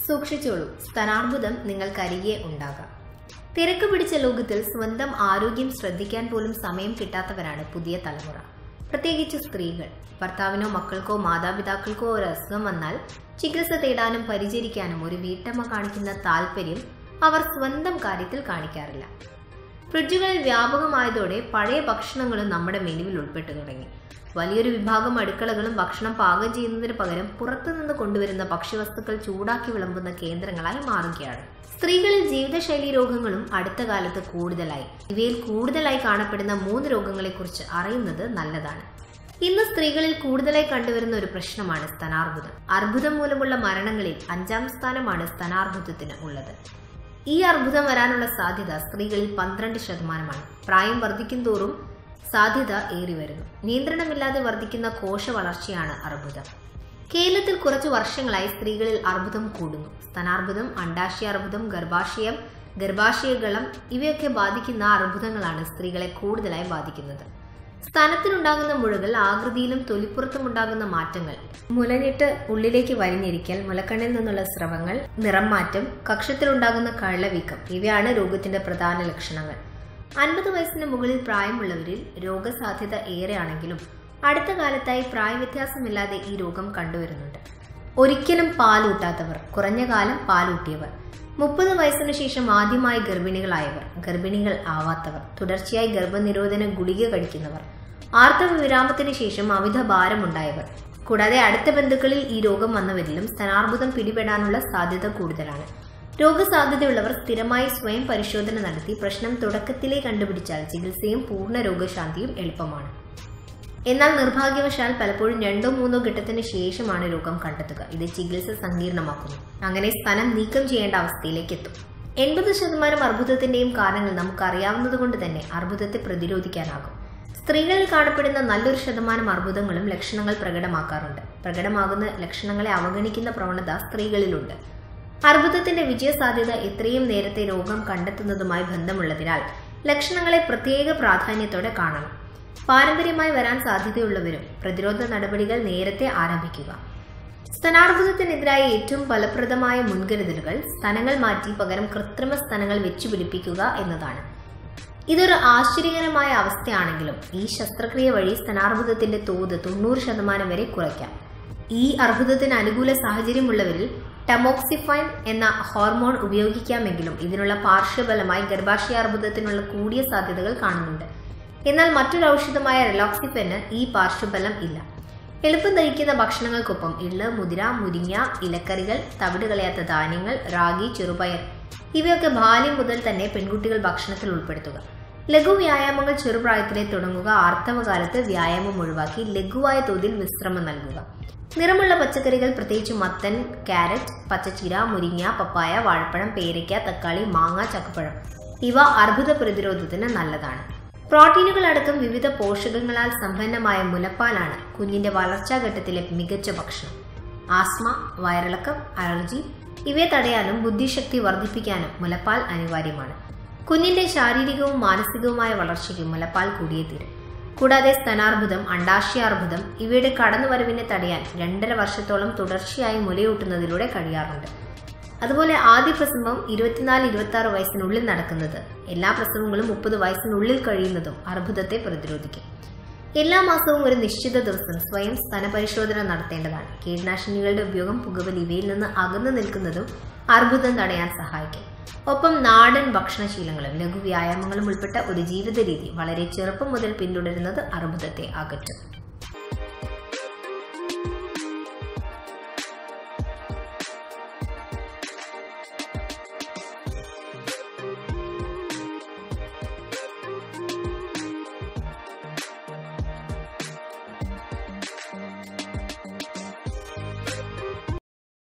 സൂക്ഷിച്ചോളൂ, സ്തനാർബുദം നിങ്ങൾക്കരികെ ഉണ്ടാകാം. തിരക്ക് പിടിച്ച ലോകത്തിൽ സ്വന്തം ആരോഗ്യം ശ്രദ്ധിക്കാൻ പോലും സമയം കിട്ടാത്തവരാണ് പുതിയ തലമുറ. പ്രത്യേകിച്ച് സ്ത്രീകൾ. ഭർത്താവിനോ മക്കൾക്കോ മാതാപിതാക്കൾക്കോ ഒരു അസുഖം വന്നാൽ ചികിത്സ തേടാനും പരിചരിക്കാനും ഒരു വീട്ടമ്മ കാണിക്കുന്ന താല്പര്യം അവർ സ്വന്തം കാര്യത്തിൽ കാണിക്കാറില്ല. ഫ്രിഡ്ജുകളിൽ വ്യാപകമായതോടെ പഴയ ഭക്ഷണങ്ങളും നമ്മുടെ മെനുവിൽ ഉൾപ്പെട്ടു തുടങ്ങി. വലിയൊരു വിഭാഗം അടുക്കളകളും ഭക്ഷണം പാകം ചെയ്യുന്നതിന് പകരം പുറത്തുനിന്ന് കൊണ്ടുവരുന്ന ഭക്ഷ്യവസ്തുക്കൾ ചൂടാക്കി വിളമ്പുന്ന കേന്ദ്രങ്ങളായി മാറുകയാണ്. സ്ത്രീകളിൽ ജീവിതശൈലി രോഗങ്ങളും അടുത്ത കാലത്ത് കൂടുതലായി. ഇവയിൽ കൂടുതലായി കാണപ്പെടുന്ന 3 രോഗങ്ങളെക്കുറിച്ച് അറിയുന്നത് നല്ലതാണ്. ഇന്ന് സ്ത്രീകളിൽ കൂടുതലായി കണ്ടുവരുന്ന ഒരു പ്രശ്നമാണ് സ്തനാർബുദം. അർബുദം മൂലമുള്ള മരണങ്ങളിൽ 5ാം സ്ഥാനമാണ് സ്തനാർബുദത്തിന് ഉള്ളത്. ഈ അർബുദം വരാനുള്ള സാധ്യത സ്ത്രീകളിൽ 12%. പ്രായം വർദ്ധിക്കും തോറും സാധ്യത ഏറി വരുന്നു. നിയന്ത്രണമില്ലാതെ വർദ്ധിക്കുന്ന കോശ വളർച്ചയാണ് അർബുദം. കേരളത്തിൽ കുറച്ചു വർഷങ്ങളായി സ്ത്രീകളിൽ അർബുദം കൂടുന്നു. സ്തനാർബുദം, അണ്ഡാശയാർബുദം, ഗർഭാശയഗളം ഇവയൊക്കെ ബാധിക്കുന്ന അർബുദങ്ങളാണ് സ്ത്രീകളെ കൂടുതലായി ബാധിക്കുന്നത്. സ്തനത്തിനുണ്ടാകുന്ന മുഴകൾ, ആകൃതിയിലും തൊലിപ്പുറത്തും ഉണ്ടാകുന്ന മാറ്റങ്ങൾ, മുലഞ്ഞിട്ട് ഉള്ളിലേക്ക് വലിഞ്ഞിരിക്കൽ, മുലക്കണ്ണിൽ നിന്നുള്ള സ്രവങ്ങൾ, നിറം മാറ്റം, കക്ഷത്തിലുണ്ടാകുന്ന കഴലവീക്കം ഇവയാണ് രോഗത്തിന്റെ പ്രധാന ലക്ഷണങ്ങൾ. 50 വയസ്സിന് മുകളിൽ പ്രായമുള്ളവരിൽ രോഗസാധ്യത ഏറെയാണെങ്കിലും അടുത്ത കാലത്തായി പ്രായവ്യത്യാസമില്ലാതെ ഈ രോഗം കണ്ടുവരുന്നുണ്ട്. ഒരിക്കലും പാലൂട്ടാത്തവർ, കുറഞ്ഞ കാലം പാലൂട്ടിയവർ, 30 വയസ്സിനു ശേഷം ആദ്യമായി ഗർഭിണികളായവർ, ഗർഭിണികൾ ആവാത്തവർ, തുടർച്ചയായി ഗർഭനിരോധന ഗുളിക കഴിക്കുന്നവർ, ആർത്തവ വിരാമത്തിന് ശേഷം അമിത ഭാരമുണ്ടായവർ, കൂടാതെ അടുത്ത ബന്ധുക്കളിൽ ഈ രോഗം വന്നവരിലും സ്തനാർബുദം പിടിപെടാനുള്ള സാധ്യത കൂടുതലാണ്. രോഗസാധ്യതയുള്ളവർ സ്ഥിരമായി സ്വയം പരിശോധന നടത്തി പ്രശ്നം തുടക്കത്തിലേ കണ്ടുപിടിച്ചാൽ ചികിത്സയും പൂർണ്ണ രോഗശാന്തിയും എളുപ്പമാണ്. എന്നാൽ നിർഭാഗ്യവശാൽ പലപ്പോഴും 2ഓ 3ഓ ഘട്ടത്തിന് ശേഷമാണ് രോഗം കണ്ടെത്തുക. ഇത് ചികിത്സ സങ്കീർണമാക്കുന്നു. അങ്ങനെ സ്തനം നീക്കം ചെയ്യേണ്ട അവസ്ഥയിലേക്ക് എത്തും. 80% അർബുദത്തിന്റെയും കാരണങ്ങൾ നമുക്കറിയാവുന്നതുകൊണ്ട് തന്നെ അർബുദത്തെ പ്രതിരോധിക്കാനാകും. സ്ത്രീകളിൽ കാണപ്പെടുന്ന നല്ലൊരു ശതമാനം അർബുദങ്ങളും ലക്ഷണങ്ങൾ പ്രകടമാക്കാറുണ്ട്. പ്രകടമാകുന്ന ലക്ഷണങ്ങളെ അവഗണിക്കുന്ന പ്രവണത സ്ത്രീകളിലുണ്ട്. അർബുദത്തിന്റെ വിജയസാധ്യത എത്രയും നേരത്തെ രോഗം കണ്ടെത്തുന്നതുമായി ബന്ധമുള്ളതിനാൽ ലക്ഷണങ്ങളെ പ്രത്യേക പ്രാധാന്യത്തോടെ കാണണം. പാരമ്പര്യമായി വരാൻ സാധ്യതയുള്ളവരും പ്രതിരോധ നടപടികൾ നേരത്തെ ആരംഭിക്കുക. സ്തനാർബുദത്തിനെതിരായ ഏറ്റവും ഫലപ്രദമായ മുൻകരുതലുകൾ സ്തനങ്ങൾ മാറ്റി പകരം കൃത്രിമ സ്തനങ്ങൾ വെച്ചുപിടിപ്പിക്കുക എന്നതാണ്. ഇതൊരു ആശ്ചര്യകരമായ അവസ്ഥയാണെങ്കിലും ഈ ശസ്ത്രക്രിയ വഴി സ്തനാർബുദത്തിന്റെ തോത് 90% വരെ കുറയ്ക്കാം. ഈ അർബുദത്തിന് അനുകൂല സാഹചര്യമുള്ളവരിൽ ടമോക്സിഫൈൻ എന്ന ഹോർമോൺ ഉപയോഗിക്കാമെങ്കിലും ഇതിനുള്ള പാർശ്വഫലമായി ഗർഭാശയാർബുദത്തിനുള്ള കൂടിയ സാധ്യതകൾ കാണുന്നുണ്ട്. എന്നാൽ മറ്റൊരു ഔഷധമായ റിലോക്സിഫെന് ഈ പാർശ്വഫലം ഇല്ല. എളുപ്പം ദഹിക്കുന്ന ഭക്ഷണങ്ങൾക്കൊപ്പം എള്ള്, മുതിര, മുരിങ്ങ, ഇലക്കറികൾ, തവിട് കളയാത്ത ധാന്യങ്ങൾ, റാഗി, ചെറുപയർ ഇവയൊക്കെ ബാല്യം മുതൽ തന്നെ പെൺകുട്ടികൾ ഭക്ഷണത്തിൽ ഉൾപ്പെടുത്തുക. ലഘു വ്യായാമങ്ങൾ ചെറുപ്രായത്തിലെ തുടങ്ങുക. ആർത്തവകാലത്ത് വ്യായാമം ഒഴിവാക്കി ലഘുവായ തോതിൽ വിശ്രമം നൽകുക. നിറമുള്ള പച്ചക്കറികൾ, പ്രത്യേകിച്ച് മത്തൻ, കാരറ്റ്, പച്ചച്ചീര, മുരിങ്ങ, പപ്പായ, വാഴപ്പഴം, പേരയ്ക്ക, തക്കാളി, മാങ്ങ, ചക്കപ്പഴം ഇവ അർബുദ പ്രതിരോധത്തിന് നല്ലതാണ്. പ്രോട്ടീനുകളടക്കം വിവിധ പോഷകങ്ങളാൽ സമ്പന്നമായ മുലപ്പാലാണ് കുഞ്ഞിന്റെ വളർച്ചാഘട്ടത്തിലെ മികച്ച ഭക്ഷണം. ആസ്മ, വയറിളക്കം, അലർജി ഇവയെ തടയാനും ബുദ്ധിശക്തി വർദ്ധിപ്പിക്കാനും മുലപ്പാൽ അനിവാര്യമാണ്. കുഞ്ഞിന്റെ ശാരീരികവും മാനസികവുമായ വളർച്ചയ്ക്ക് മുലപ്പാൽ കൂടിയേ തീരും. കൂടാതെ സ്തനാർബുദം, അണ്ഡാശയാർബുദം ഇവയുടെ കടന്നുവരവിനെ തടയാൻ 2.5 വർഷത്തോളം തുടർച്ചയായി മുലയൂട്ടുന്നതിലൂടെ കഴിയാറുണ്ട്. അതുപോലെ ആദ്യ പ്രസവം 24-26 വയസ്സിനുള്ളിൽ നടക്കുന്നത്, എല്ലാ പ്രസവങ്ങളും 30 വയസ്സിനുള്ളിൽ കഴിയുന്നതും അർബുദത്തെ പ്രതിരോധിക്കും. എല്ലാ മാസവും ഒരു നിശ്ചിത ദിവസം സ്വയം സ്തനപരിശോധന നടത്തേണ്ടതാണ്. കീടനാശിനികളുടെ ഉപയോഗം, പുകവലി ഇവയിൽ നിന്ന് അകന്നു നിൽക്കുന്നതും അർബുദം തടയാൻ സഹായിക്കും. ഒപ്പം നാടൻ ഭക്ഷണശീലങ്ങളും ലഘു വ്യായാമങ്ങളും ഉൾപ്പെട്ട ഒരു ജീവിത രീതി വളരെ ചെറുപ്പം മുതൽ പിന്തുടരുന്നത് അർബുദത്തെ അകറ്റും.